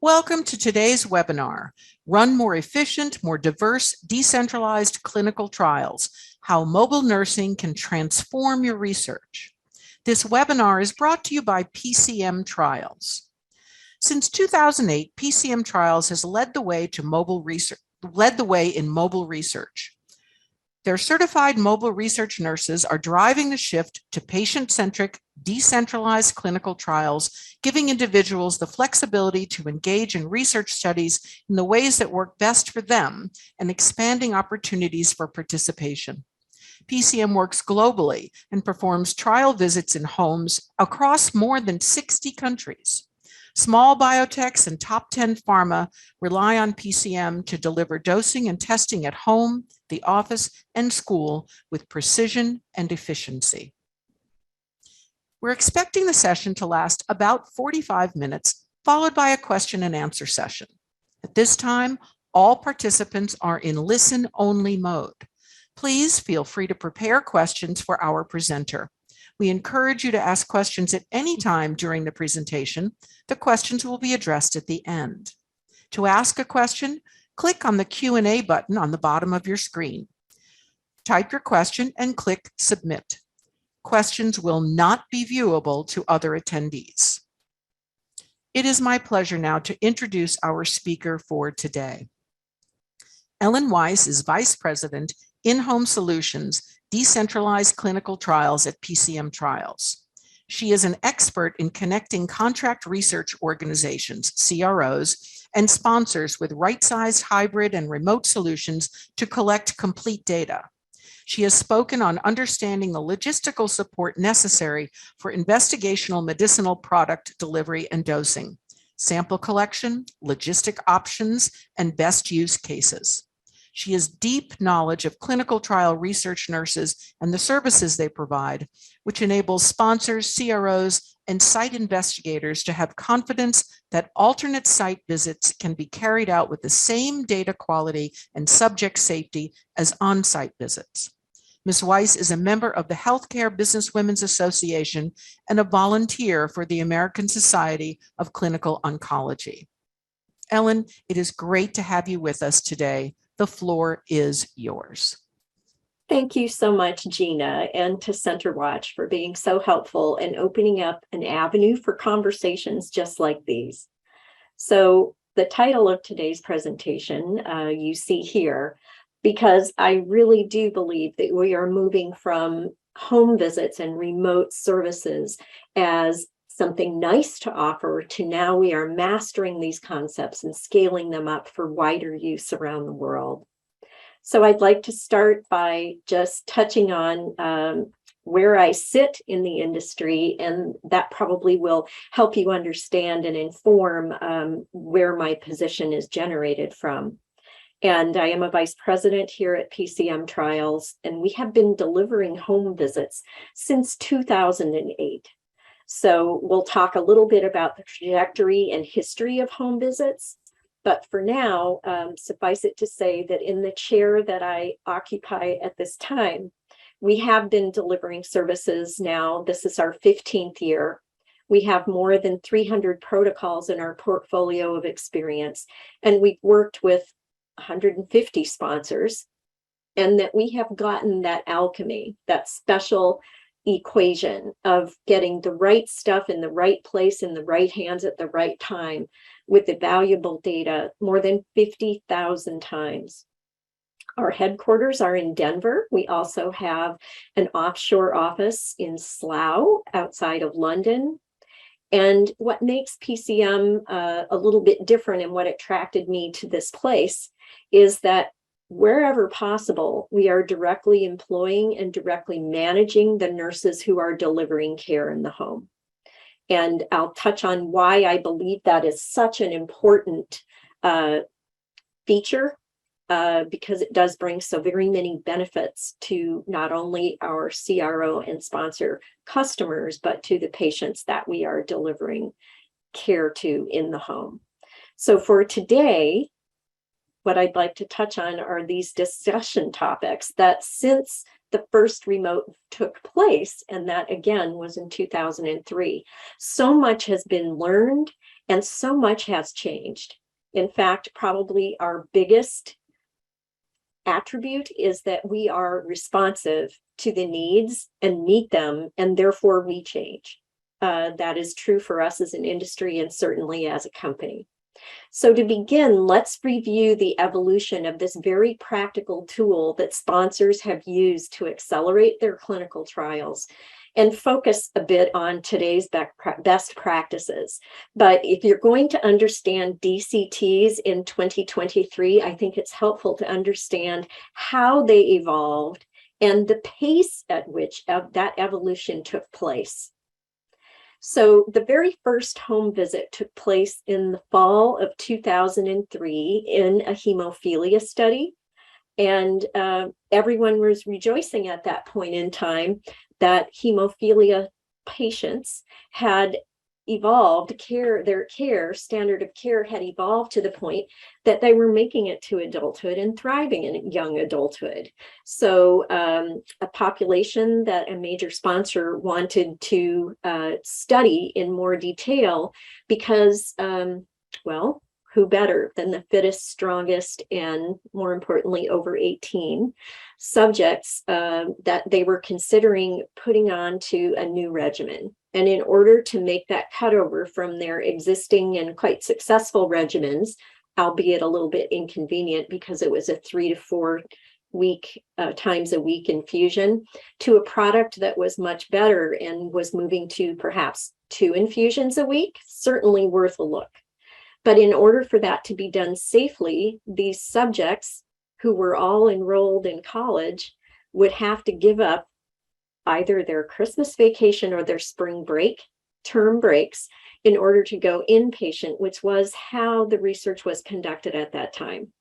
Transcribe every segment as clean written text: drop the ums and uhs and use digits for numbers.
Welcome to today's webinar, Run More Efficient, More Diverse, Decentralized Clinical Trials, How Mobile Nursing Can Transform Your Research. This webinar is brought to you by PCM Trials. Since 2008, PCM Trials has led the way in mobile research. Their certified mobile research nurses are driving the shift to patient-centric, decentralized clinical trials, giving individuals the flexibility to engage in research studies in the ways that work best for them and expanding opportunities for participation. PCM works globally and performs trial visits in homes across more than 60 countries. Small biotechs and top 10 pharma rely on PCM to deliver dosing and testing at home, the office, and school with precision and efficiency. We're expecting the session to last about 45 minutes, followed by a question and answer session. At this time, all participants are in listen-only mode. Please feel free to prepare questions for our presenter. We encourage you to ask questions at any time during the presentation. The questions will be addressed at the end. To ask a question, click on the Q&A button on the bottom of your screen. Type your question and click Submit. Questions will not be viewable to other attendees. It is my pleasure now to introduce our speaker for today. Ellen Weiss is Vice President, In-Home Solutions, Decentralized Clinical Trials at PCM Trials. She is an expert in connecting contract research organizations, CROs, and sponsors with right-sized hybrid and remote solutions to collect complete data. She has spoken on understanding the logistical support necessary for investigational medicinal product delivery and dosing, sample collection, logistic options, and best use cases. She has deep knowledge of clinical trial research nurses and the services they provide, which enables sponsors, CROs, and site investigators to have confidence that alternate site visits can be carried out with the same data quality and subject safety as on-site visits. Ms. Weiss is a member of the Healthcare Businesswomen's Association and a volunteer for the American Society of Clinical Oncology. Ellen, it is great to have you with us today. The floor is yours. Thank you so much, Gina, and to CenterWatch for being so helpful and opening up an avenue for conversations just like these. So the title of today's presentation you see here, because I really do believe that we are moving from home visits and remote services as something nice to offer to now we are mastering these concepts and scaling them up for wider use around the world. So I'd like to start by just touching on where I sit in the industry, and that probably will help you understand and inform where my position is generated from. And I am a vice president here at PCM Trials, and we have been delivering home visits since 2008. So we'll talk a little bit about the trajectory and history of home visits. But for now, suffice it to say that in the chair that I occupy at this time, we have been delivering services now. This is our 15th year. We have more than 300 protocols in our portfolio of experience, and we've worked with 150 sponsors, and that we have gotten that alchemy, that special equation of getting the right stuff in the right place, in the right hands at the right time with the valuable data more than 50,000 times. Our headquarters are in Denver. We also have an offshore office in Slough outside of London. And what makes PCM a little bit different and what attracted me to this place is that wherever possible, we are directly employing and directly managing the nurses who are delivering care in the home. And I'll touch on why I believe that is such an important feature, because it does bring so very many benefits to not only our CRO and sponsor customers, but to the patients that we are delivering care to in the home. So for today, what I'd like to touch on are these discussion topics that since the first remote took place, and that again was in 2003, so much has been learned And so much has changed. In fact, probably our biggest attribute is that we are responsive to the needs and meet them, and therefore we change. That is true for us as an industry and certainly as a company. So to begin, let's review the evolution of this very practical tool that sponsors have used to accelerate their clinical trials and focus a bit on today's best practices. But if you're going to understand DCTs in 2023, I think it's helpful to understand how they evolved and the pace at which that evolution took place. So the very first home visit took place in the fall of 2003 in a hemophilia study. And everyone was rejoicing at that point in time that hemophilia patients had evolved their standard of care had evolved to the point that they were making it to adulthood and thriving in young adulthood. So a population that a major sponsor wanted to study in more detail because, well, who better than the fittest, strongest, and more importantly, over 18 subjects that they were considering putting on to a new regimen. And in order to make that cutover from their existing and quite successful regimens, albeit a little bit inconvenient because it was a 3 to 4 week times a week infusion, to a product that was much better and was moving to perhaps 2 infusions a week, certainly worth a look. But in order for that to be done safely, these subjects who were all enrolled in college would have to give up either their Christmas vacation or their spring break, term breaks, in order to go inpatient, which was how the research was conducted at that time.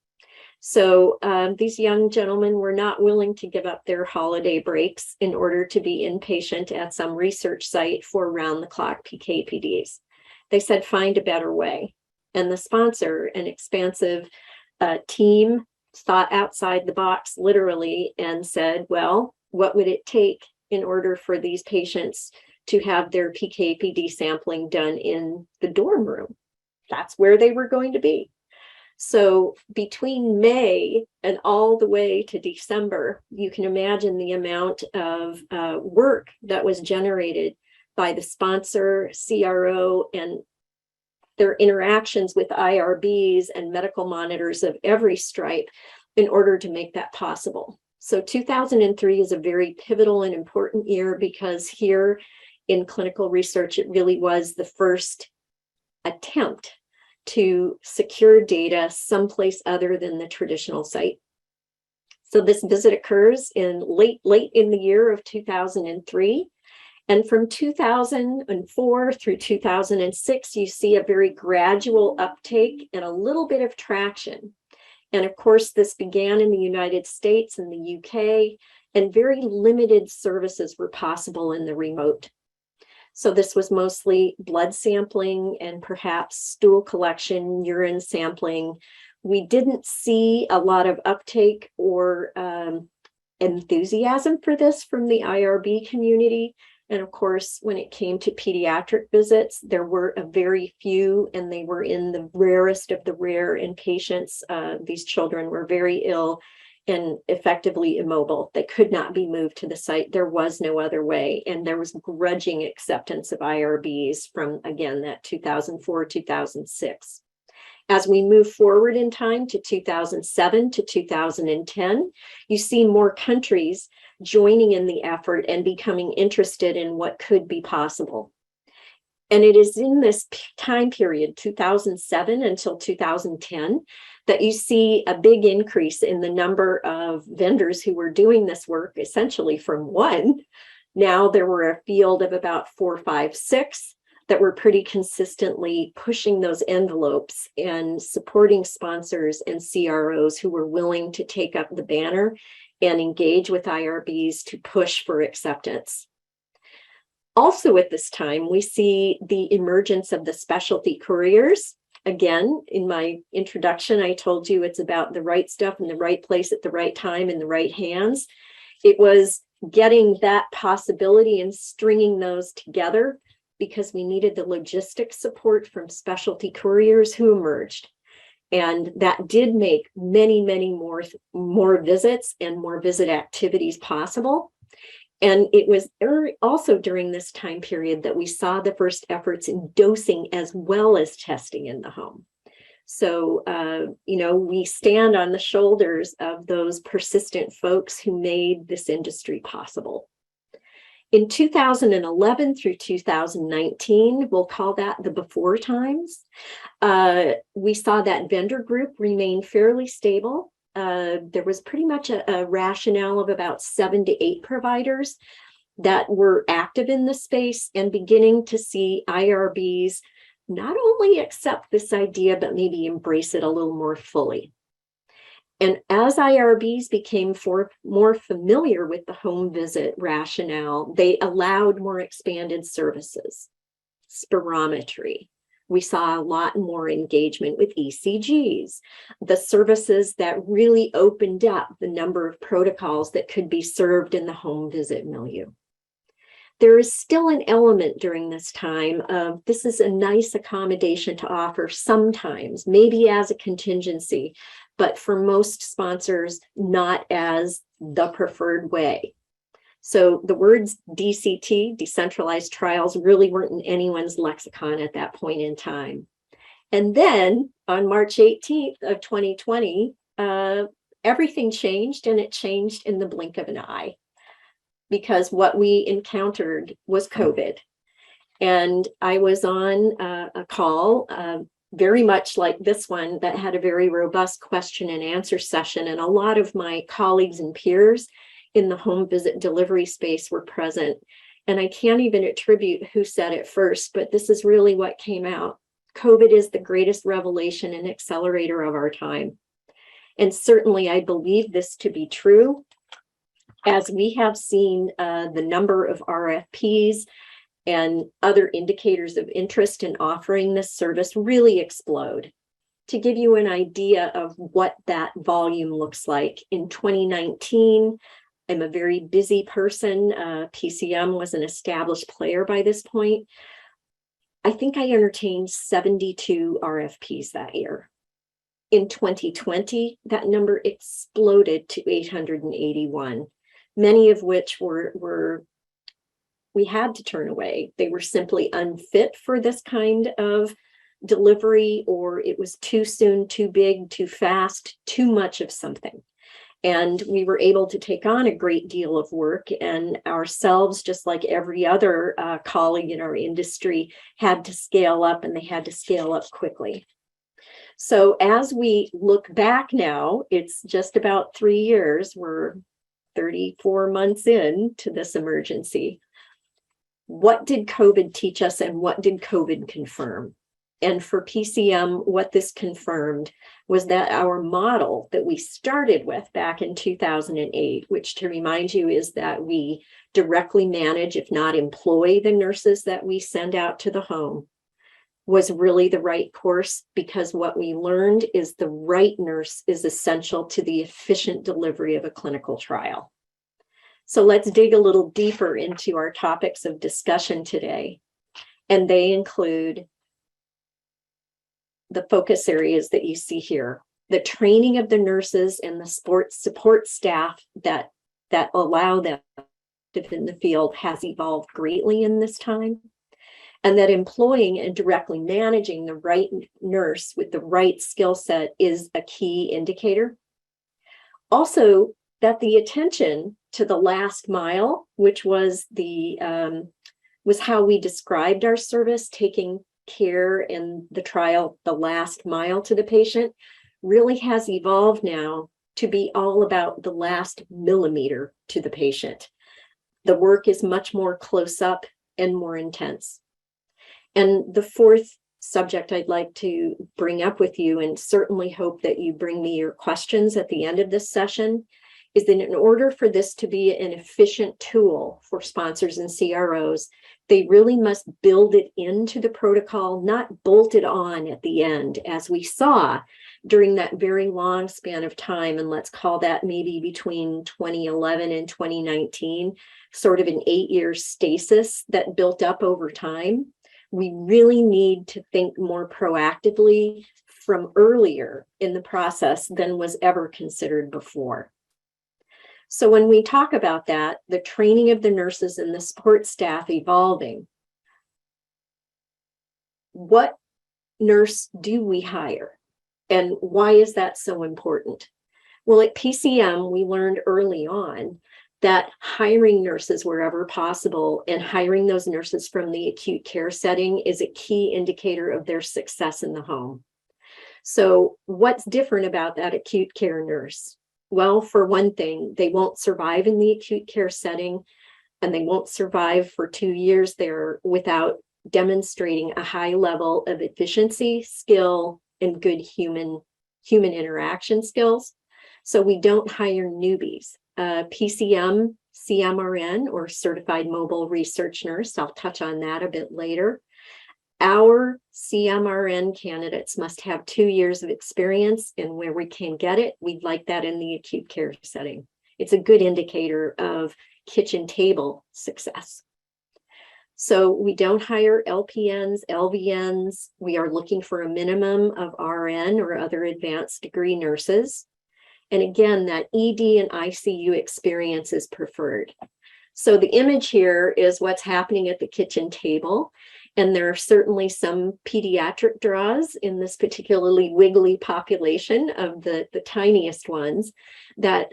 So these young gentlemen were not willing to give up their holiday breaks in order to be inpatient at some research site for round-the-clock PK/PDs. They said, find a better way. And the sponsor, an expansive team, thought outside the box literally and said, well, what would it take in order for these patients to have their PK/PD sampling done in the dorm room? That's where they were going to be. So between May and all the way to December, you can imagine the amount of work that was generated by the sponsor, CRO, and their interactions with IRBs and medical monitors of every stripe in order to make that possible. So 2003 is a very pivotal and important year because here in clinical research, it really was the first attempt to secure data someplace other than the traditional site. So this visit occurs in late in the year of 2003. And from 2004 through 2006, you see a very gradual uptake and a little bit of traction. And of course, this began in the United States and the UK, and very limited services were possible in the remote. So this was mostly blood sampling and perhaps stool collection, urine sampling. We didn't see a lot of uptake or enthusiasm for this from the IRB community. And of course, when it came to pediatric visits, there were a very few, and they were in the rarest of the rare in patients. These children were very ill and effectively immobile. They could not be moved to the site. There was no other way. And there was grudging acceptance of IRBs from, again, that 2004, 2006. As we move forward in time to 2007 to 2010, you see more countries joining in the effort and becoming interested in what could be possible. And it is in this time period, 2007 until 2010, that you see a big increase in the number of vendors who were doing this work, essentially from one. Now there were a field of about 4, 5, 6 that were pretty consistently pushing those envelopes and supporting sponsors and CROs who were willing to take up the banner and engage with IRBs to push for acceptance. Also at this time, we see the emergence of the specialty couriers. Again, in my introduction, I told you it's about the right stuff in the right place at the right time in the right hands. It was getting that possibility and stringing those together because we needed the logistics support from specialty couriers who emerged. And that did make many, many more visits and more visit activities possible. And it was also during this time period that we saw the first efforts in dosing as well as testing in the home. So, we stand on the shoulders of those persistent folks who made this industry possible. In 2011 through 2019, we'll call that the before times, we saw that vendor group remain fairly stable. There was pretty much a rationale of about 7 to 8 providers that were active in the space, and beginning to see IRBs not only accept this idea, but maybe embrace it a little more fully. And as IRBs became more familiar with the home visit rationale, they allowed more expanded services, spirometry. We saw a lot more engagement with ECGs, the services that really opened up the number of protocols that could be served in the home visit milieu. There is still an element during this time of this is a nice accommodation to offer sometimes, maybe as a contingency, but for most sponsors, not as the preferred way. So the words DCT, Decentralized Trials, really weren't in anyone's lexicon at that point in time. And then on March 18th of 2020, everything changed, and it changed in the blink of an eye, because what we encountered was COVID. And I was on a call, very much like this one, that had a very robust question and answer session. And a lot of my colleagues and peers in the home visit delivery space were present. And I can't even attribute who said it first, but this is really what came out. COVID is the greatest revelation and accelerator of our time. And certainly I believe this to be true, as we have seen the number of RFPs and other indicators of interest in offering this service really explode. To give you an idea of what that volume looks like, in 2019, I'm a very busy person. PCM was an established player by this point. I think I entertained 72 RFPs that year. In 2020, that number exploded to 881, many of which we had to turn away. They were simply unfit for this kind of delivery, or it was too soon, too big, too fast, too much of something. And we were able to take on a great deal of work, and ourselves, just like every other colleague in our industry, had to scale up, and they had to scale up quickly. So as we look back now, it's just about 3 years, we're 34 months into this emergency. What did COVID teach us, and what did COVID confirm? And for PCM, what this confirmed was that our model that we started with back in 2008, which, to remind you, is that we directly manage, if not employ, the nurses that we send out to the home, was really the right course, because what we learned is the right nurse is essential to the efficient delivery of a clinical trial. So let's dig a little deeper into our topics of discussion today. And they include the focus areas that you see here, the training of the nurses and the support staff that allow them to be in the field has evolved greatly in this time, and that employing and directly managing the right nurse with the right skill set is a key indicator. Also, that the attention to the last mile, which was how we described our service, taking care in the trial, the last mile to the patient, really has evolved now to be all about the last millimeter to the patient. The work is much more close up and more intense. And the fourth subject I'd like to bring up with you, and certainly hope that you bring me your questions at the end of this session, is that in order for this to be an efficient tool for sponsors and CROs, they really must build it into the protocol, not bolt it on at the end, as we saw during that very long span of time, and let's call that maybe between 2011 and 2019, sort of an 8-year stasis that built up over time, we really need to think more proactively from earlier in the process than was ever considered before. So when we talk about that, the training of the nurses and the support staff evolving, what nurse do we hire? And why is that so important? Well, at PCM, we learned early on that hiring nurses wherever possible and hiring those nurses from the acute care setting is a key indicator of their success in the home. So what's different about that acute care nurse? Well, for one thing, they won't survive in the acute care setting, and they won't survive for 2 years there without demonstrating a high level of efficiency, skill, and good human interaction skills. So we don't hire newbies. PCM, CMRN, or Certified Mobile Research Nurse, I'll touch on that a bit later. Our CMRN candidates must have 2 years of experience, and where we can get it, we'd like that in the acute care setting. It's a good indicator of kitchen table success. So we don't hire LPNs, LVNs. We are looking for a minimum of RN or other advanced degree nurses. And again, that ED and ICU experience is preferred. So the image here is what's happening at the kitchen table. And there are certainly some pediatric draws in this particularly wiggly population of the tiniest ones that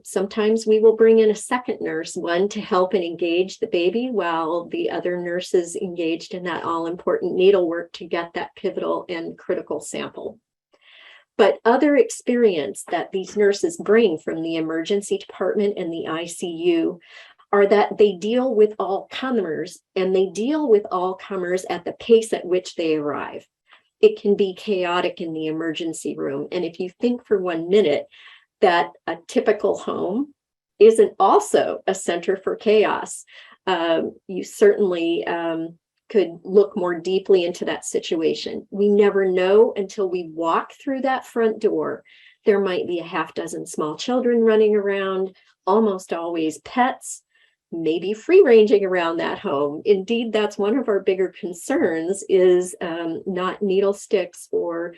sometimes we will bring in a second nurse, one to help and engage the baby while the other nurse is engaged in that all-important needlework to get that pivotal and critical sample. But other experience that these nurses bring from the emergency department and the ICU are that they deal with all comers, and they deal with all comers at the pace at which they arrive. It can be chaotic in the emergency room. And if you think for 1 minute that a typical home isn't also a center for chaos, you certainly could look more deeply into that situation. We never know until we walk through that front door. There might be a half dozen small children running around, almost always pets, maybe free ranging around that home. Indeed, that's one of our bigger concerns is not needle sticks or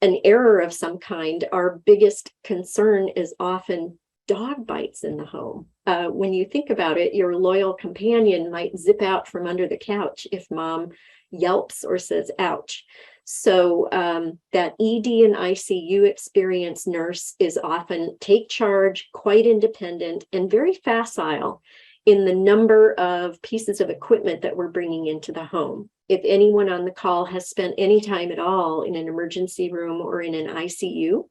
an error of some kind. Our biggest concern is often dog bites in the home. When you think about it, your loyal companion might zip out from under the couch if mom yelps or says, ouch. So that ED and ICU experienced nurse is often take charge, quite independent, and very facile in the number of pieces of equipment that we're bringing into the home. If anyone on the call has spent any time at all in an emergency room or in an ICU,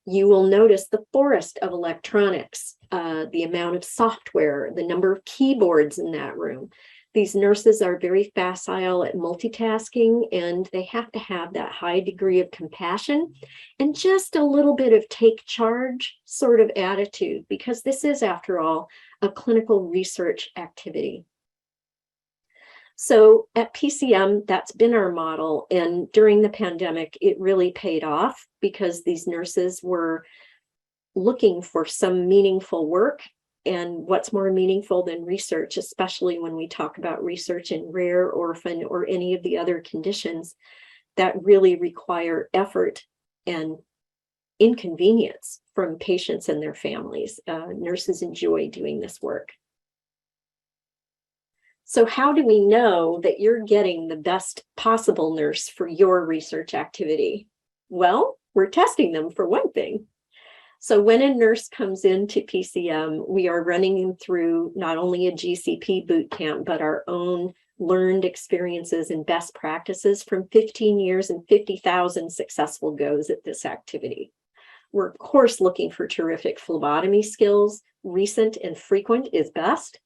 you will notice the forest of electronics, the amount of software, the number of keyboards in that room. These nurses are very facile at multitasking, and they have to have that high degree of compassion and just a little bit of take charge sort of attitude, because this is, after all, a clinical research activity. So at PCM, that's been our model. And during the pandemic, it really paid off because these nurses were looking for some meaningful work. And what's more meaningful than research, especially when we talk about research in rare, orphan, or any of the other conditions that really require effort and inconvenience from patients and their families. Nurses enjoy doing this work. So how do we know that you're getting the best possible nurse for your research activity? Well, we're testing them for one thing. So when a nurse comes into PCM, we are running them through not only a GCP boot camp, but our own learned experiences and best practices from 15 years and 50,000 successful goes at this activity. We're, of course, looking for terrific phlebotomy skills. Recent and frequent is best.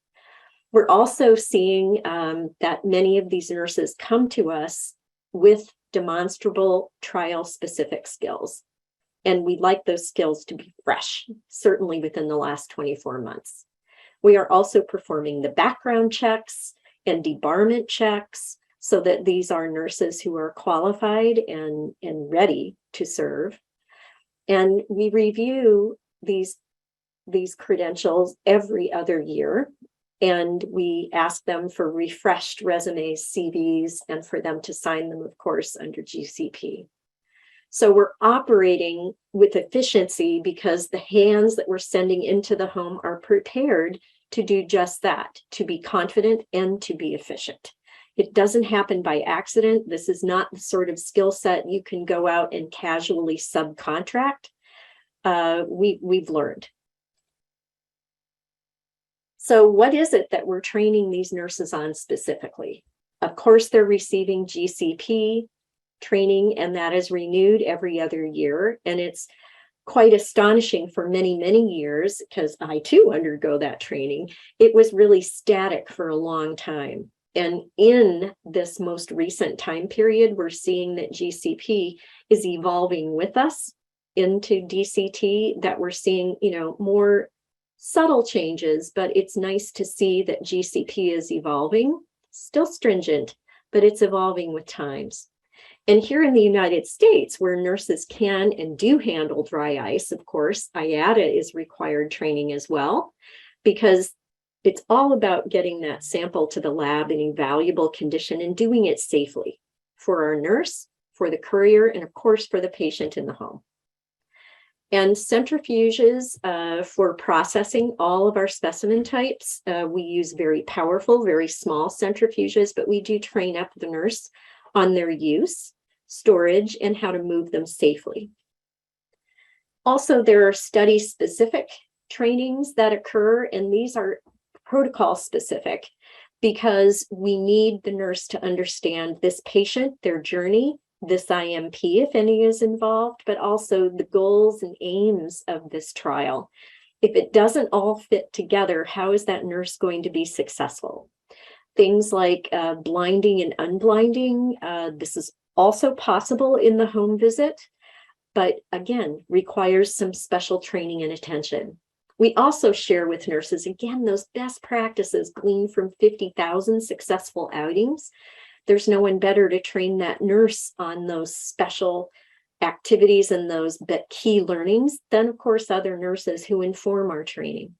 We're also seeing that many of these nurses come to us with demonstrable trial-specific skills. And we'd like those skills to be fresh, certainly within the last 24 months. We are also performing the background checks and debarment checks so that these are nurses who are qualified and ready to serve. And we review these credentials every other year. And we ask them for refreshed resumes, CVs, and for them to sign them, of course, under GCP. So we're operating with efficiency because the hands that we're sending into the home are prepared to do just that, to be confident and to be efficient. It doesn't happen by accident. This is not the sort of skill set you can go out and casually subcontract. We've learned. So what is it that we're training these nurses on specifically? Of course, they're receiving GCP training, and that is renewed every other year. And it's quite astonishing for many, many years, because I too undergo that training. It was really static for a long time. And in this most recent time period, we're seeing that GCP is evolving with us into DCT, that we're seeing, more subtle changes, but it's nice to see that GCP is evolving, still stringent, but it's evolving with times. And here in the United States, where nurses can and do handle dry ice, of course, IATA is required training as well, because it's all about getting that sample to the lab in a valuable condition and doing it safely for our nurse, for the courier, and of course, for the patient in the home. And centrifuges for processing all of our specimen types. We use very powerful, very small centrifuges, but we do train up the nurse on their use, storage, and how to move them safely. Also, there are study-specific trainings that occur, and these are protocol-specific because we need the nurse to understand this patient, their journey, this IMP, if any is involved, but also the goals and aims of this trial. If it doesn't all fit together, how is that nurse going to be successful? Things like blinding and unblinding, this is also possible in the home visit, but again, requires some special training and attention. We also share with nurses, again, those best practices gleaned from 50,000 successful outings. There's no one better to train that nurse on those special activities and those key learnings than, of course, other nurses who inform our training.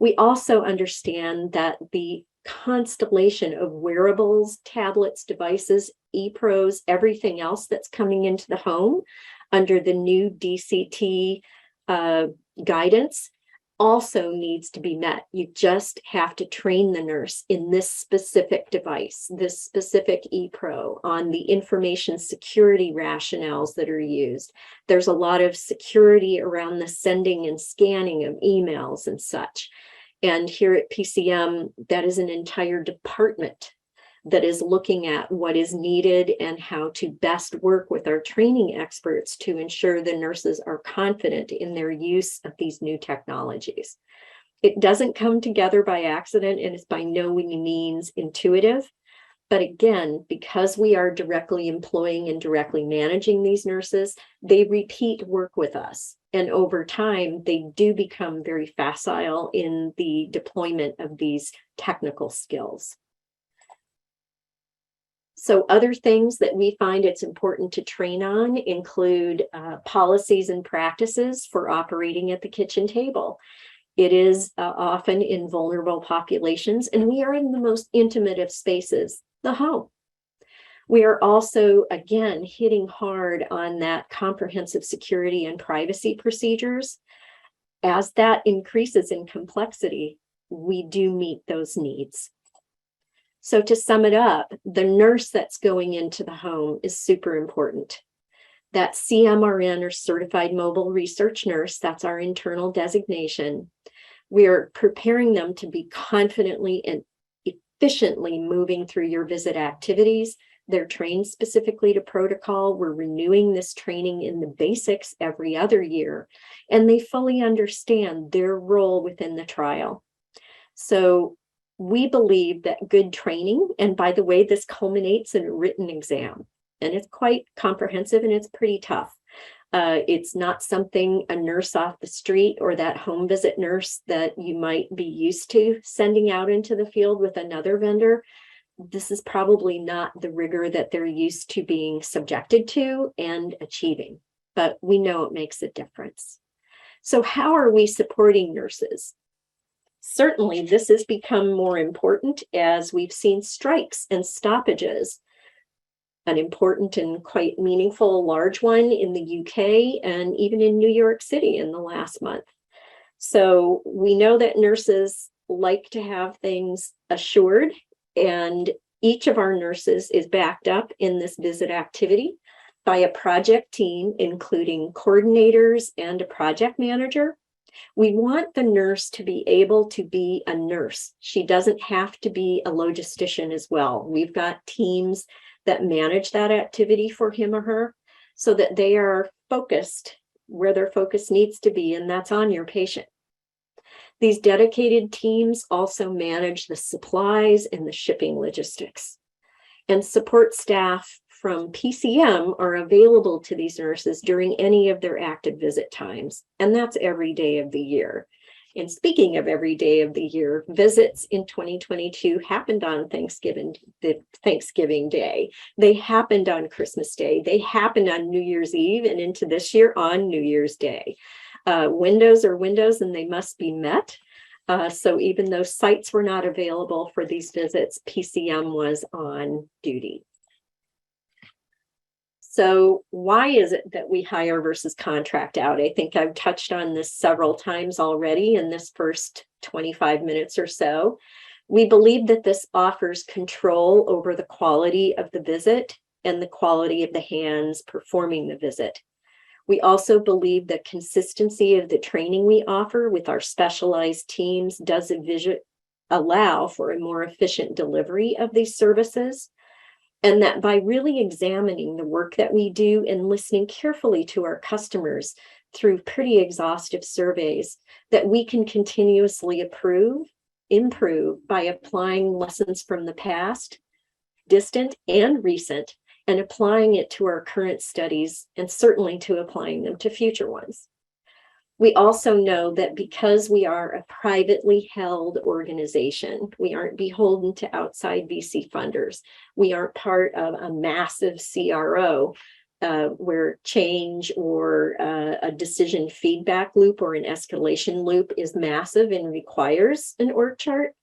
We also understand that the constellation of wearables, tablets, devices, ePros, everything else that's coming into the home under the new DCT guidance also needs to be met. You just have to train the nurse in this specific device, this specific ePro, on the information security rationales that are used. There's a lot of security around the sending and scanning of emails and such. And here at PCM, that is an entire department that is looking at what is needed and how to best work with our training experts to ensure the nurses are confident in their use of these new technologies. It doesn't come together by accident, and it's by no means intuitive. But again, because we are directly employing and directly managing these nurses, they repeat work with us. And over time, they do become very facile in the deployment of these technical skills. So other things that we find it's important to train on include policies and practices for operating at the kitchen table. It is often in vulnerable populations, and we are in the most intimate of spaces, the home. We are also, again, hitting hard on that comprehensive security and privacy procedures. As that increases in complexity, we do meet those needs. So to sum it up, the nurse that's going into the home is super important. That CMRN, or Certified Mobile Research Nurse, that's our internal designation. We are preparing them to be confidently and efficiently moving through your visit activities. They're trained specifically to protocol. We're renewing this training in the basics every other year, and they fully understand their role within the trial. So we believe that good training, and by the way, this culminates in a written exam, and it's quite comprehensive and it's pretty tough. It's not something a nurse off the street or that home visit nurse that you might be used to sending out into the field with another vendor. This is probably not the rigor that they're used to being subjected to and achieving. but we know it makes a difference. So how are we supporting nurses? Certainly, this has become more important as we've seen strikes and stoppages, an important and quite meaningful large one in the UK and even in New York City in the last month. So we know that nurses like to have things assured, and each of our nurses is backed up in this visit activity by a project team, including coordinators and a project manager. We want the nurse to be able to be a nurse. She doesn't have to be a logistician as well. We've got teams that manage that activity for him or her so that they are focused where their focus needs to be, and that's on your patient. These dedicated teams also manage the supplies and the shipping logistics. And support staff from PCM are available to these nurses during any of their active visit times, and that's every day of the year. And speaking of every day of the year, visits in 2022 happened on Thanksgiving Day. They happened on Christmas Day. They happened on New Year's Eve and into this year on New Year's Day. Windows are windows and they must be met. So even though sites were not available for these visits, PCM was on duty. So why is it that we hire versus contract out? I think I've touched on this several times already in this first 25 minutes or so. We believe that this offers control over the quality of the visit and the quality of the hands performing the visit. We also believe that consistency of the training we offer with our specialized teams does allow for a more efficient delivery of these services. And that by really examining the work that we do and listening carefully to our customers through pretty exhaustive surveys, that we can continuously improve by applying lessons from the past, distant and recent, and applying it to our current studies and certainly to applying them to future ones. We also know that because we are a privately held organization, we aren't beholden to outside VC funders. We aren't part of a massive CRO where change or a decision feedback loop or an escalation loop is massive and requires an org chart.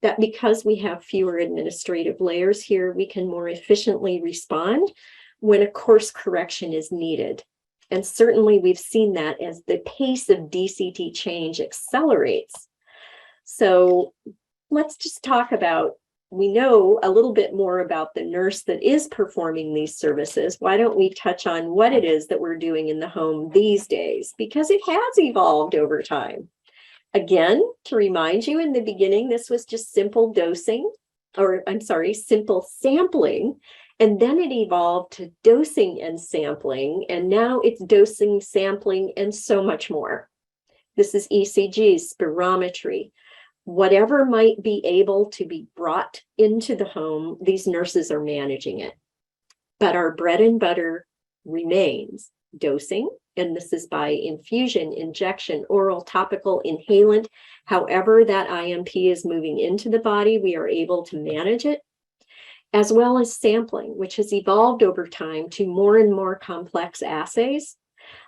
That because we have fewer administrative layers here, we can more efficiently respond when a course correction is needed. And certainly we've seen that as the pace of DCT change accelerates. So let's just talk about, we know a little bit more about the nurse that is performing these services. Why don't we touch on what it is that we're doing in the home these days? Because it has evolved over time. Again, to remind you, in the beginning, this was just simple dosing, or I'm sorry, simple sampling. And then it evolved to dosing and sampling. And now it's dosing, sampling, and so much more. This is ECG, spirometry, whatever might be able to be brought into the home, these nurses are managing it. But our bread and butter remains dosing. And this is by infusion, injection, oral, topical, inhalant. However that IMP is moving into the body, we are able to manage it, as well as sampling, which has evolved over time to more and more complex assays.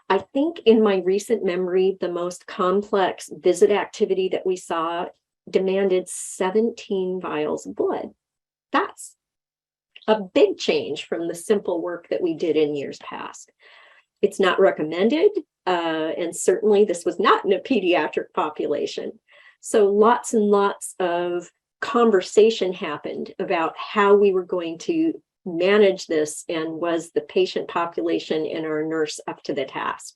I think in my recent memory, the most complex visit activity that we saw demanded 17 vials of blood. That's a big change from the simple work that we did in years past. It's not recommended, and certainly this was not in a pediatric population. So lots and lots of conversation happened about how we were going to manage this, and was the patient population and our nurse up to the task.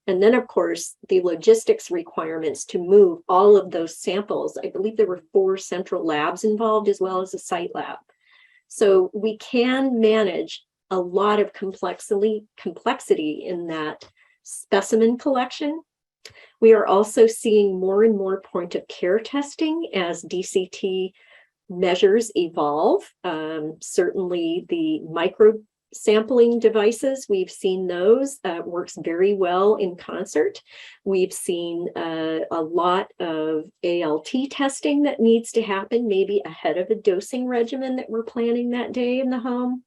And then, of course, the logistics requirements to move all of those samples. I believe there were 4 central labs involved as well as a site lab. So we can manage a lot of complexity in that specimen collection. We are also seeing more and more point of care testing as DCT measures evolve. Certainly the micro sampling devices, we've seen those, works very well in concert. We've seen a lot of ALT testing that needs to happen, maybe ahead of a dosing regimen that we're planning that day in the home.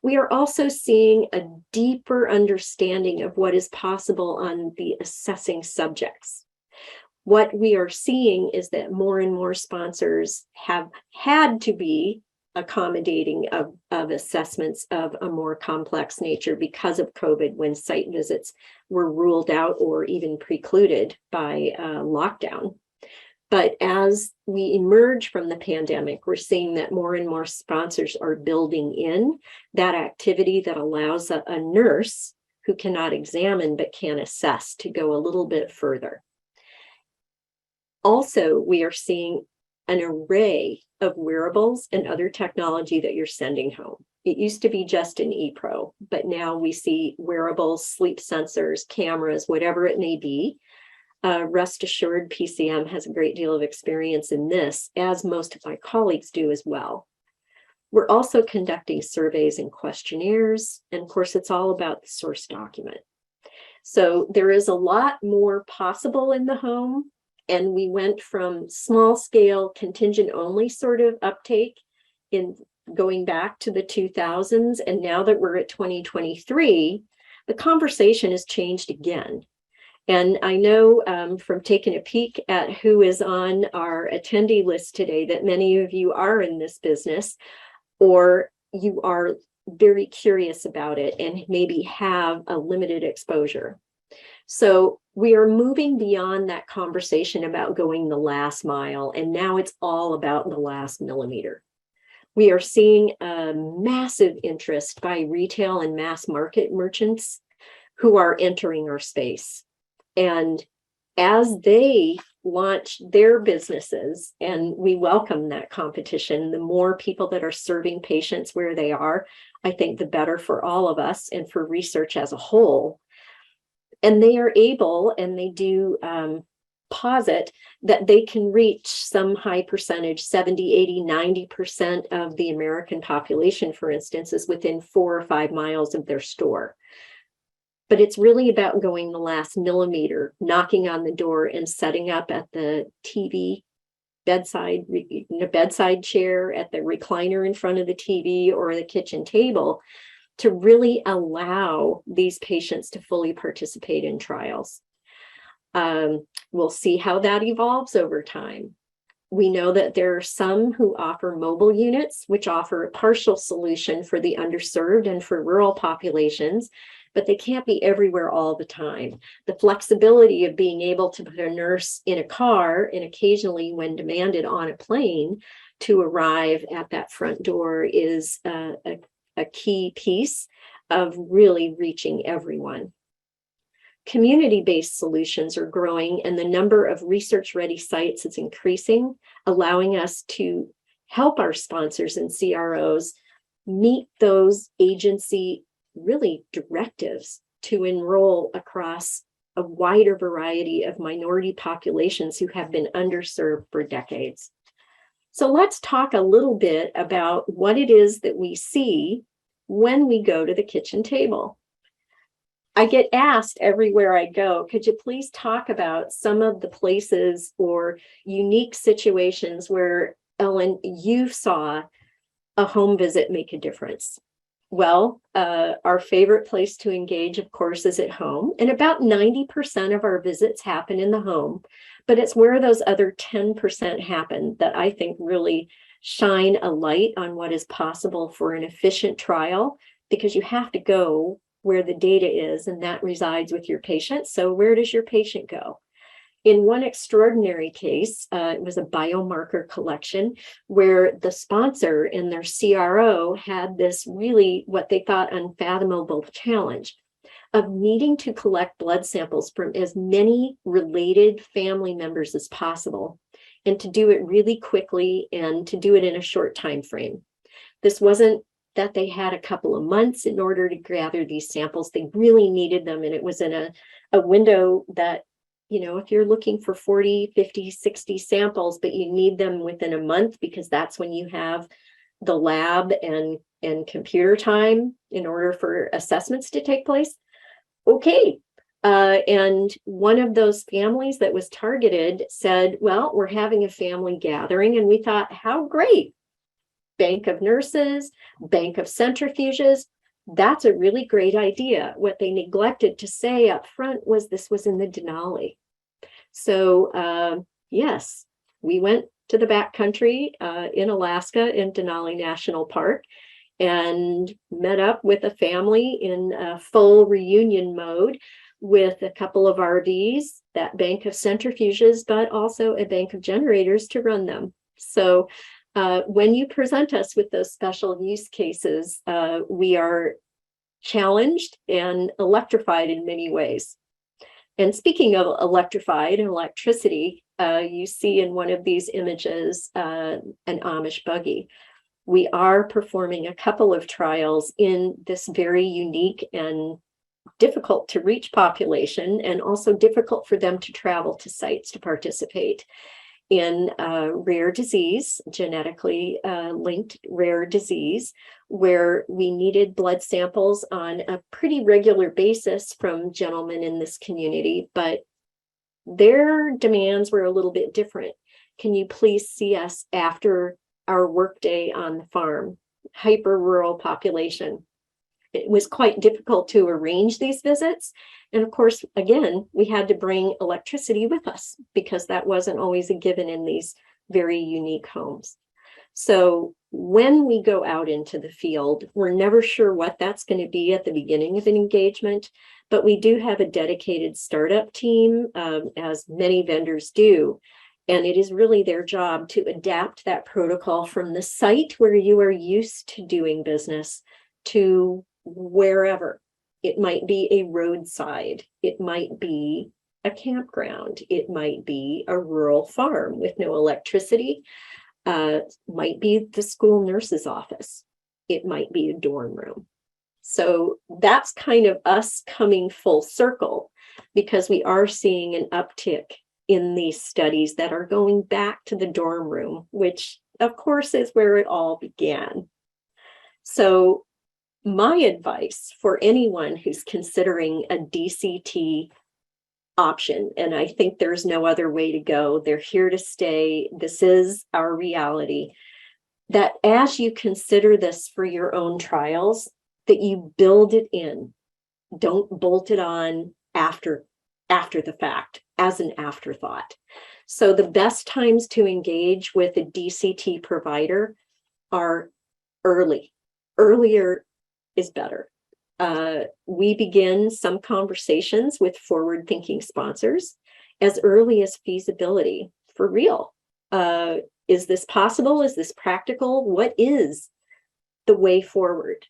We are also seeing a deeper understanding of what is possible on the assessing subjects. What we are seeing is that more and more sponsors have had to be accommodating of assessments of a more complex nature because of COVID, when site visits were ruled out or even precluded by lockdown. But as we emerge from the pandemic, we're seeing that more and more sponsors are building in that activity that allows a nurse who cannot examine but can assess to go a little bit further. Also, we are seeing an array of wearables and other technology that you're sending home. It used to be just an ePro, but now we see wearables, sleep sensors, cameras, whatever it may be. Rest assured, PCM has a great deal of experience in this, as most of my colleagues do as well. We're also conducting surveys and questionnaires, and of course, it's all about the source document. So there is a lot more possible in the home. And we went from small scale contingent only sort of uptake in going back to the 2000s. And now that we're at 2023, the conversation has changed again. And I know from taking a peek at who is on our attendee list today that many of you are in this business, or you are very curious about it and maybe have a limited exposure. So we are moving beyond that conversation about going the last mile, and now it's all about the last millimeter. We are seeing a massive interest by retail and mass market merchants who are entering our space. And as they launch their businesses, and we welcome that competition, the more people that are serving patients where they are, I think the better for all of us and for research as a whole. And they are able, and they do posit that they can reach some high percentage, 70, 80, 90% of the American population, for instance, is within 4 or 5 miles of their store. But it's really about going the last millimeter, knocking on the door and setting up at the TV bedside chair, at the recliner in front of the TV or the kitchen table, to really allow these patients to fully participate in trials. We'll see how that evolves over time. We know that there are some who offer mobile units, which offer a partial solution for the underserved and for rural populations, but they can't be everywhere all the time. The flexibility of being able to put a nurse in a car and occasionally, when demanded, on a plane to arrive at that front door is a key piece of really reaching everyone. Community-based solutions are growing, and the number of research-ready sites is increasing, allowing us to help our sponsors and CROs meet those agency really directives to enroll across a wider variety of minority populations who have been underserved for decades. So let's talk a little bit about what it is that we see when we go to the kitchen table. I get asked everywhere I go, could you please talk about some of the places or unique situations where, Ellen, you saw a home visit make a difference? Well, our favorite place to engage, of course, is at home. And about 90% of our visits happen in the home. But it's where those other 10% happen that I think really shine a light on what is possible for an efficient trial, because you have to go where the data is, and that resides with your patient. So where does your patient go? In one extraordinary case, it was a biomarker collection where the sponsor and their CRO had this really what they thought unfathomable challenge of needing to collect blood samples from as many related family members as possible, and to do it really quickly and to do it in a short time frame. This wasn't that they had a couple of months in order to gather these samples. They really needed them, and it was in a window that, you know, if you're looking for 40, 50, 60 samples, but you need them within a month because that's when you have the lab and computer time in order for assessments to take place. Okay. And one of those families that was targeted said, well, we're having a family gathering. And we thought, how great. bank of nurses, bank of centrifuges. That's a really great idea. What they neglected to say up front was this was in the Denali. So yes, we went to the backcountry in Alaska in Denali National Park and met up with a family in full reunion mode with a couple of RVs, that bank of centrifuges, but also a bank of generators to run them. So when you present us with those special use cases, we are challenged and electrified in many ways. And speaking of electrified and electricity, you see in one of these images an Amish buggy. We are performing a couple of trials in this very unique and difficult to reach population, and also difficult for them to travel to sites to participate in rare disease, genetically linked rare disease, where we needed blood samples on a pretty regular basis from gentlemen in this community, but their demands were a little bit different. Can you please see us after our workday on the farm? Hyper rural population. It was quite difficult to arrange these visits. And of course, again, we had to bring electricity with us because that wasn't always a given in these very unique homes. So when we go out into the field, we're never sure what that's going to be at the beginning of an engagement, but we do have a dedicated startup team, as many vendors do. And it is really their job to adapt that protocol from the site where you are used to doing business to wherever. It might be a roadside, it might be a campground, it might be a rural farm with no electricity, might be the school nurse's office, it might be a dorm room. So that's kind of us coming full circle, because we are seeing an uptick in these studies that are going back to the dorm room, which of course is where it all began. So my advice for anyone who's considering a DCT option, and I think there's no other way to go, they're here to stay, this is our reality, that as you consider this for your own trials, that you build it in. Don't bolt it on after the fact as an afterthought. So the best times to engage with a DCT provider are early. Earlier is better. We begin some conversations with forward-thinking sponsors as early as feasibility. For real, is this possible? Is this practical? What is the way forward?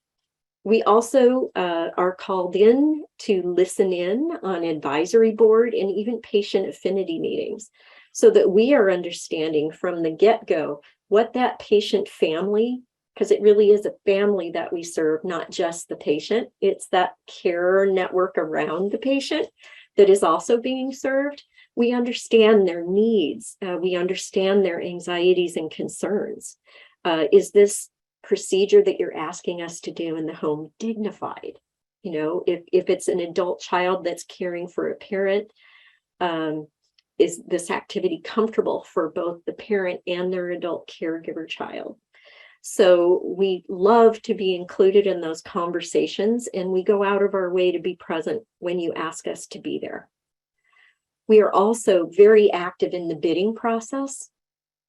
We also are called in to listen in on advisory board and even patient affinity meetings, so that we are understanding from the get-go what that patient family, because it really is a family that we serve, not just the patient. It's that care network around the patient that is also being served. We understand their needs. We understand their anxieties and concerns. Is this procedure that you're asking us to do in the home dignified? You know, if it's an adult child that's caring for a parent, is this activity comfortable for both the parent and their adult caregiver child? So we love to be included in those conversations, and we go out of our way to be present when you ask us to be there. We are also very active in the bidding process.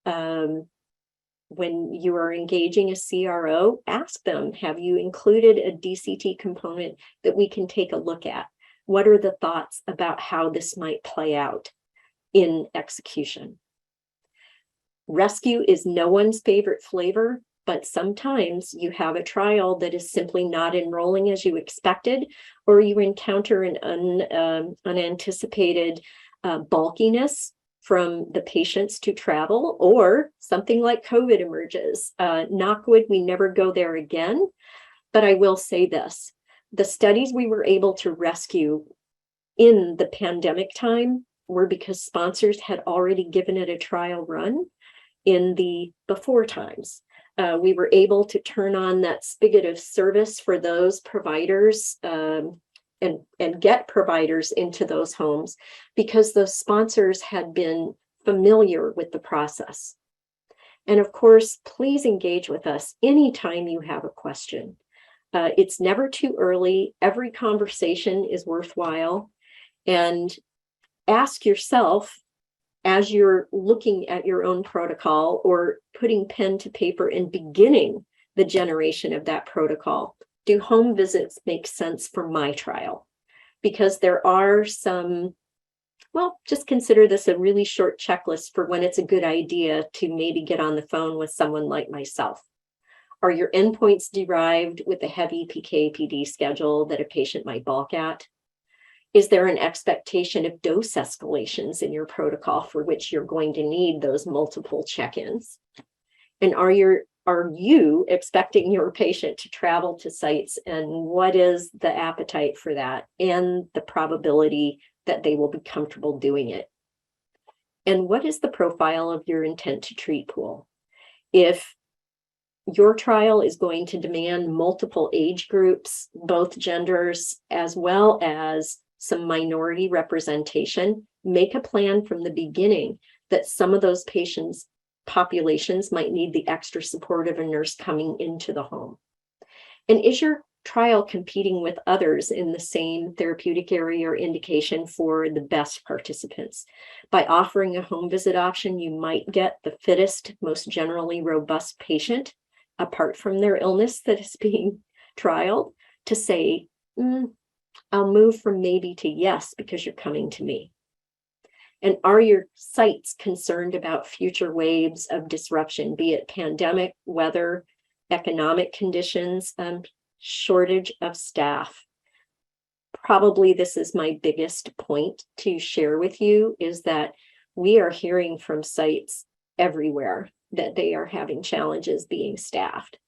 When you are engaging a CRO, ask them, have you included a DCT component that we can take a look at? What are the thoughts about how this might play out in execution? Rescue is no one's favorite flavor, but sometimes you have a trial that is simply not enrolling as you expected, or you encounter an unanticipated bulkiness from the patients to travel, or something like COVID emerges. Knock wood, we never go there again. But I will say this, the studies we were able to rescue in the pandemic time were because sponsors had already given it a trial run in the before times. We were able to turn on that spigot of service for those providers and get providers into those homes because those sponsors had been familiar with the process. And of course, please engage with us anytime you have a question. It's never too early. Every conversation is worthwhile. And ask yourself, as you're looking at your own protocol or putting pen to paper and beginning the generation of that protocol, do home visits make sense for my trial? Because there are some, well, just consider this a really short checklist for when it's a good idea to maybe get on the phone with someone like myself. Are your endpoints derived with a heavy PK/PD schedule that a patient might balk at? Is there an expectation of dose escalations in your protocol for which you're going to need those multiple check-ins? And are you expecting your patient to travel to sites, and what is the appetite for that and the probability that they will be comfortable doing it? And what is the profile of your intent to treat pool? If your trial is going to demand multiple age groups, both genders, as well as some minority representation, make a plan from the beginning that some of those patients' populations might need the extra support of a nurse coming into the home. And is your trial competing with others in the same therapeutic area or indication for the best participants? By offering a home visit option, you might get the fittest, most generally robust patient, apart from their illness that is being trialed, to say, I'll move from maybe to yes because you're coming to me. And are your sites concerned about future waves of disruption, be it pandemic, weather, economic conditions, shortage of staff? Probably this is my biggest point to share with you, is that we are hearing from sites everywhere that they are having challenges being staffed.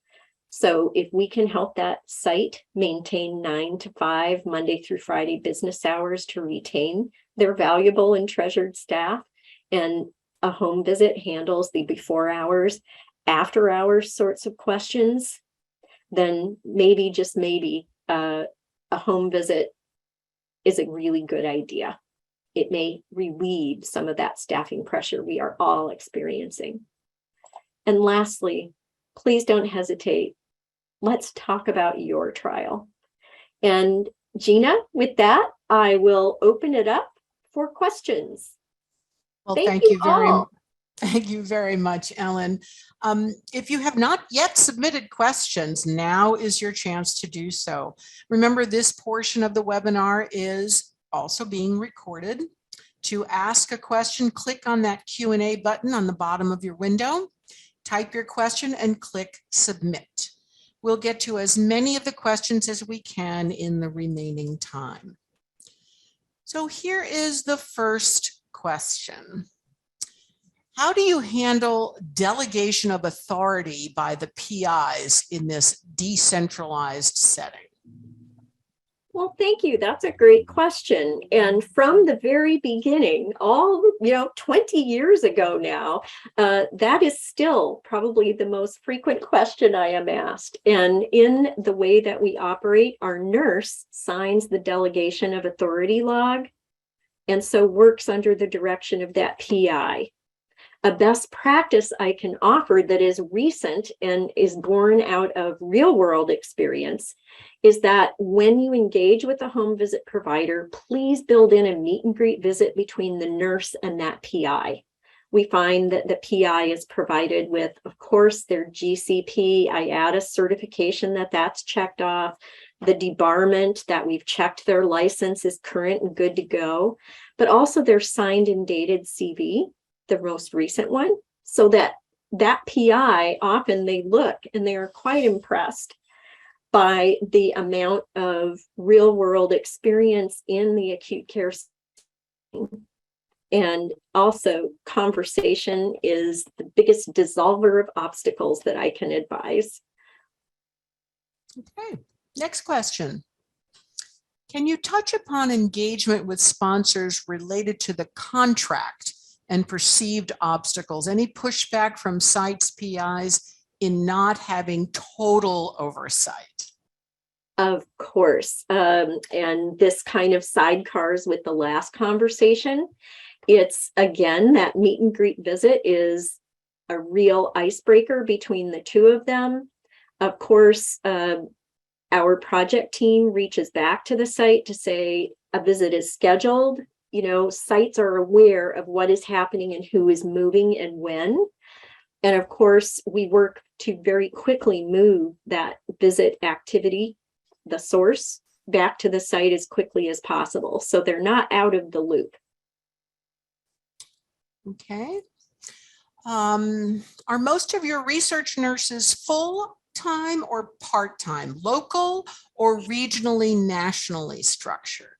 So if we can help that site maintain 9 to 5 Monday through Friday business hours to retain their valuable and treasured staff, and a home visit handles the before hours, after hours sorts of questions, then maybe, just maybe, a home visit is a really good idea. It may relieve some of that staffing pressure we are all experiencing. And lastly, please don't hesitate. Let's talk about your trial. And Gina, with that, I will open it up for questions. Well, Thank you very much, Ellen. If you have not yet submitted questions, now is your chance to do so. Remember, this portion of the webinar is also being recorded. To ask a question, click on that Q&A button on the bottom of your window, type your question and click submit. We'll get to as many of the questions as we can in the remaining time. So here is the first question. How do you handle delegation of authority by the PIs in this decentralized setting? Well, thank you. That's a great question. And from the very beginning, 20 years ago now, that is still probably the most frequent question I am asked. And in the way that we operate, our nurse signs the delegation of authority log, and so works under the direction of that PI. A best practice I can offer that is recent and is born out of real world experience is that when you engage with a home visit provider, please build in a meet and greet visit between the nurse and that PI. We find that the PI is provided with, of course, their GCP. I add a certification that that's checked off. The debarment, that we've checked their license is current and good to go, but also their signed and dated CV, the most recent one, so that PI, often they look and they are quite impressed by the amount of real world experience in the acute care setting. And also, conversation is the biggest dissolver of obstacles that I can advise. Okay, next question. Can you touch upon engagement with sponsors related to the contract and perceived obstacles? Any pushback from sites, PIs, in not having total oversight? Of course. And this kind of sidecars with the last conversation. It's, again, that meet and greet visit is a real icebreaker between the two of them. Of course, our project team reaches back to the site to say a visit is scheduled. You know, sites are aware of what is happening and who is moving and when. And of course, we work to very quickly move that visit activity, the source, back to the site as quickly as possible. So they're not out of the loop. Okay. Are most of your research nurses full-time or part-time, local or regionally, nationally structured?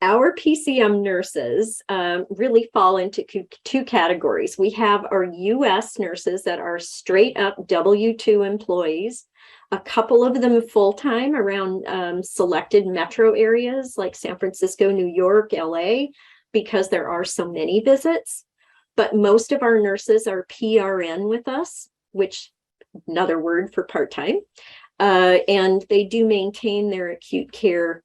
Our PCM nurses really fall into two categories. We have our US nurses that are straight up W-2 employees, a couple of them full-time around selected metro areas like San Francisco, New York, LA, because there are so many visits. But most of our nurses are PRN with us, which another word for part-time, and they do maintain their acute care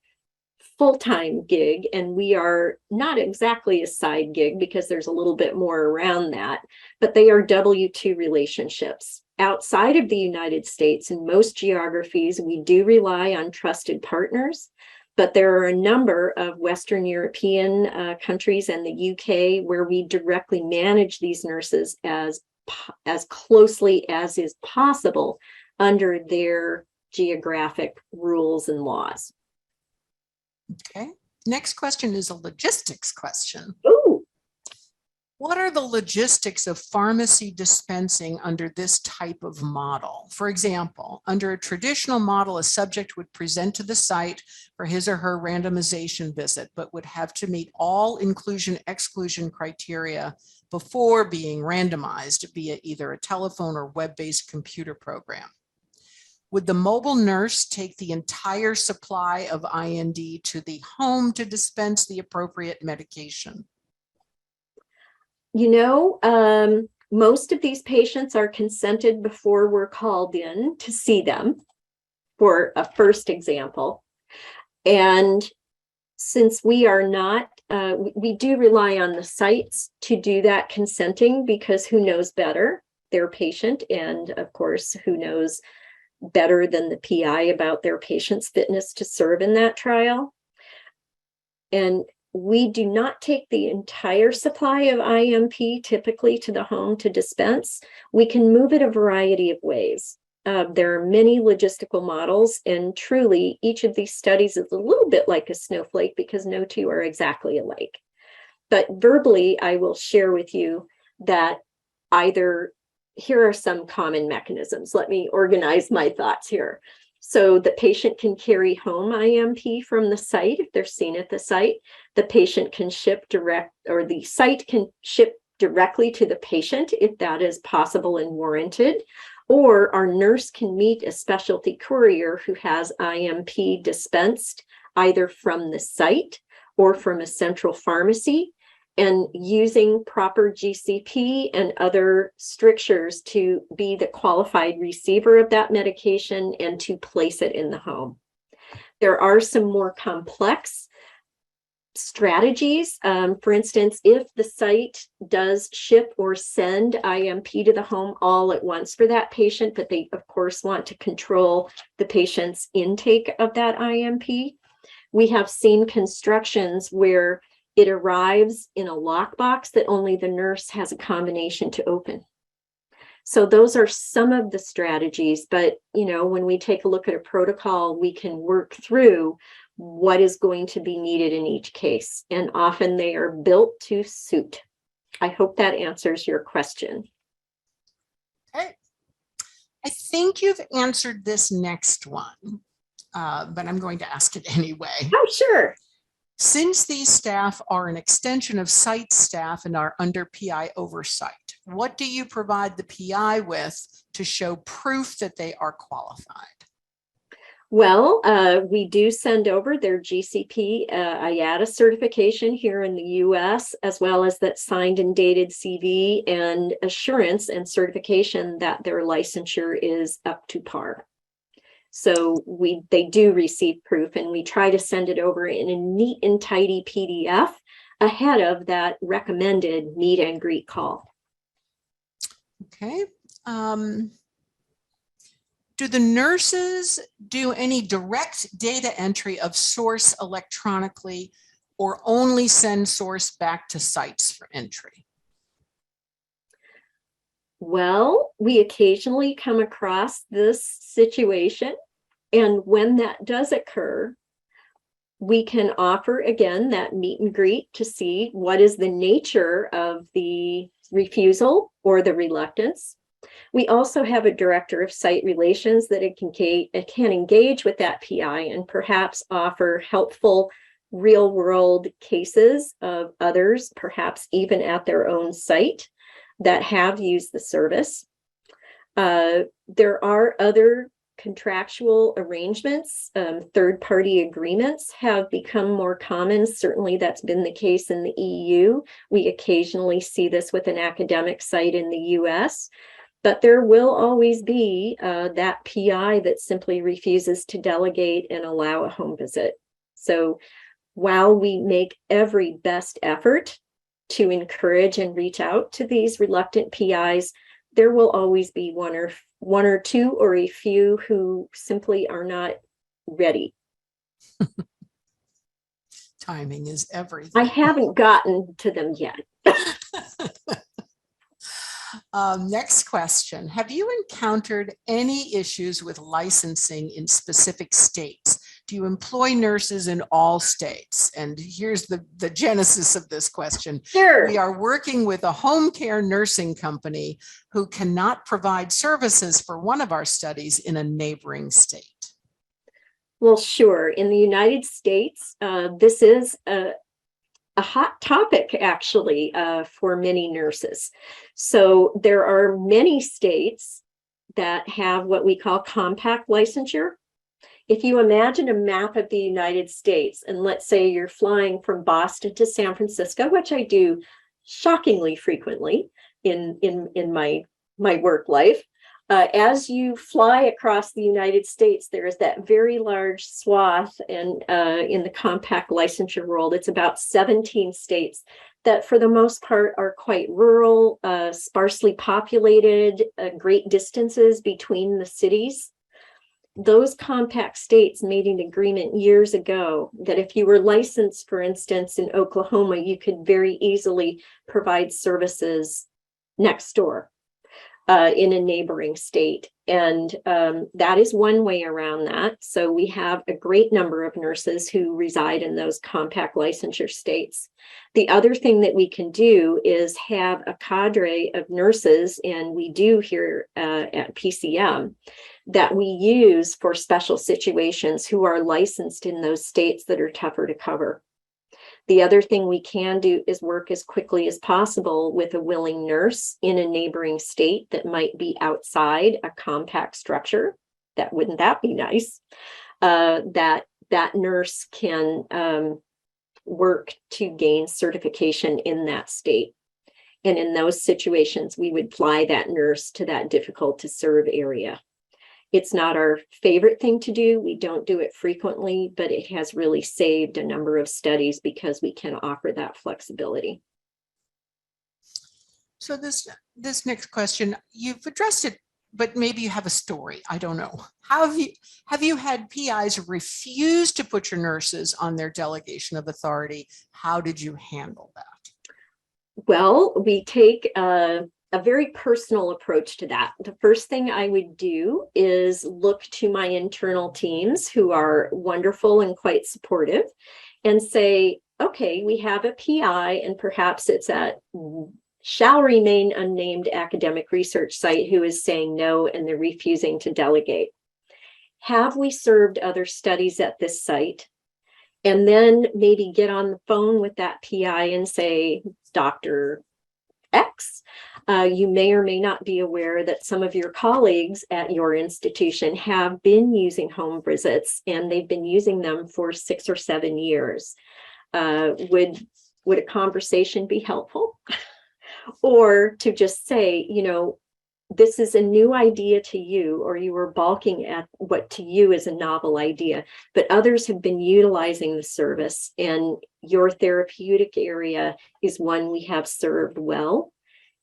full-time gig, and we are not exactly a side gig because there's a little bit more around that, but they are W-2 relationships. Outside of the United States, in most geographies, we do rely on trusted partners, but there are a number of Western European countries and the UK where we directly manage these nurses as closely as is possible under their geographic rules and laws. Okay. Next question is a logistics question. Ooh. What are the logistics of pharmacy dispensing under this type of model? For example, under a traditional model, a subject would present to the site for his or her randomization visit, but would have to meet all inclusion-exclusion criteria before being randomized via either a telephone or web-based computer program. Would the mobile nurse take the entire supply of IND to the home to dispense the appropriate medication? You know, most of these patients are consented before we're called in to see them, for a first example. And since we are not, we do rely on the sites to do that consenting, because who knows better? Their patient, and of course, who knows better than the PI about their patient's fitness to serve in that trial. And we do not take the entire supply of IMP typically to the home to dispense. We can move it a variety of ways. There are many logistical models, and truly each of these studies is a little bit like a snowflake because no two are exactly alike. But verbally, I will share with you that here are some common mechanisms. Let me organize my thoughts here. So the patient can carry home IMP from the site if they're seen at the site. The patient can ship direct, or the site can ship directly to the patient if that is possible and warranted. Or our nurse can meet a specialty courier who has IMP dispensed either from the site or from a central pharmacy, and using proper GCP and other strictures to be the qualified receiver of that medication and to place it in the home. There are some more complex strategies. For instance, if the site does ship or send IMP to the home all at once for that patient, but they of course want to control the patient's intake of that IMP, we have seen constructions where it arrives in a lockbox that only the nurse has a combination to open. So those are some of the strategies, but you know, when we take a look at a protocol, we can work through what is going to be needed in each case, and often they are built to suit. I hope that answers your question. Okay. I think you've answered this next one, but I'm going to ask it anyway. Oh, sure. Since these staff are an extension of site staff and are under PI oversight, what do you provide the PI with to show proof that they are qualified? Well, we do send over their GCP IATA certification here in the US, as well as that signed and dated CV and assurance and certification that their licensure is up to par. So they do receive proof, and we try to send it over in a neat and tidy PDF ahead of that recommended meet and greet call. Okay. Do the nurses do any direct data entry of source electronically or only send source back to sites for entry? Well, we occasionally come across this situation, and when that does occur, we can offer again that meet and greet to see what is the nature of the refusal or the reluctance. We also have a director of site relations that it can engage with that PI and perhaps offer helpful real world cases of others, perhaps even at their own site, that have used the service. There are other contractual arrangements. Third-party agreements have become more common. Certainly that's been the case in the EU. We occasionally see this with an academic site in the US, but there will always be that PI that simply refuses to delegate and allow a home visit. So while we make every best effort to encourage and reach out to these reluctant PIs, there will always be one or two or a few who simply are not ready. Timing is everything. I haven't gotten to them yet. Next question. Have you encountered any issues with licensing in specific states? Do you employ nurses in all states? And here's the genesis of this question. Sure. We are working with a home care nursing company who cannot provide services for one of our studies in a neighboring state. Well, sure. In the United States, this is a hot topic, actually, for many nurses. So there are many states that have what we call compact licensure. If you imagine a map of the United States, and let's say you're flying from Boston to San Francisco, which I do shockingly frequently in my work life, as you fly across the United States, there is that very large swath, and in the compact licensure world, it's about 17 states that for the most part are quite rural, sparsely populated, great distances between the cities. Those compact states made an agreement years ago that if you were licensed, for instance, in Oklahoma, you could very easily provide services next door. In a neighboring state. And that is one way around that. So we have a great number of nurses who reside in those compact licensure states. The other thing that we can do is have a cadre of nurses, and we do here at PCM, that we use for special situations who are licensed in those states that are tougher to cover. The other thing we can do is work as quickly as possible with a willing nurse in a neighboring state that might be outside a compact structure. Wouldn't that be nice? That nurse can work to gain certification in that state. And in those situations, we would fly that nurse to that difficult to serve area. It's not our favorite thing to do. We don't do it frequently, but it has really saved a number of studies because we can offer that flexibility. So this next question, you've addressed it, but maybe you have a story. I don't know. Have you had PIs refuse to put your nurses on their delegation of authority? How did you handle that? Well, we take a very personal approach to that. The first thing I would do is look to my internal teams who are wonderful and quite supportive and say, okay, we have a PI and perhaps it's at shall remain unnamed academic research site who is saying no and they're refusing to delegate. Have we served other studies at this site? And then maybe get on the phone with that PI and say, Dr. X, you may or may not be aware that some of your colleagues at your institution have been using home visits and they've been using them for 6 or 7 years. Would a conversation be helpful? Or to just say, you know, this is a new idea to you, or you were balking at what to you is a novel idea, but others have been utilizing the service and your therapeutic area is one we have served well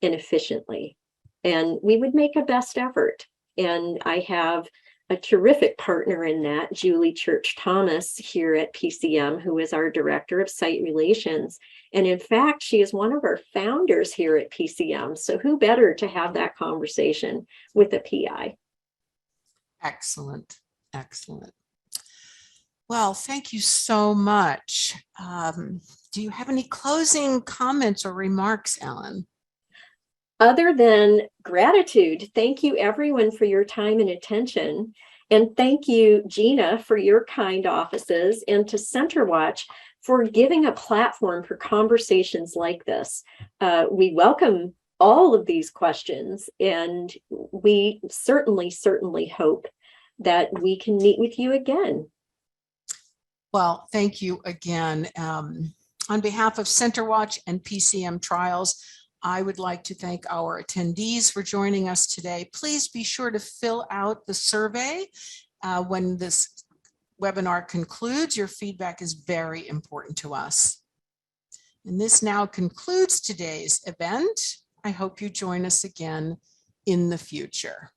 and efficiently. and we would make a best effort. And I have a terrific partner in that, Julie Church Thomas here at PCM, who is our Director of Site Relations. And in fact, she is one of our founders here at PCM. So who better to have that conversation with a PI? Excellent, excellent. Well, thank you so much. Do you have any closing comments or remarks, Ellen? Other than gratitude, thank you everyone for your time and attention. And thank you, Gina, for your kind offices, and to CenterWatch for giving a platform for conversations like this. We welcome all of these questions, and we certainly hope that we can meet with you again. Well, thank you again. On behalf of CenterWatch and PCM Trials, I would like to thank our attendees for joining us today. Please be sure to fill out the survey when this webinar concludes. Your feedback is very important to us. And this now concludes today's event. I hope you join us again in the future.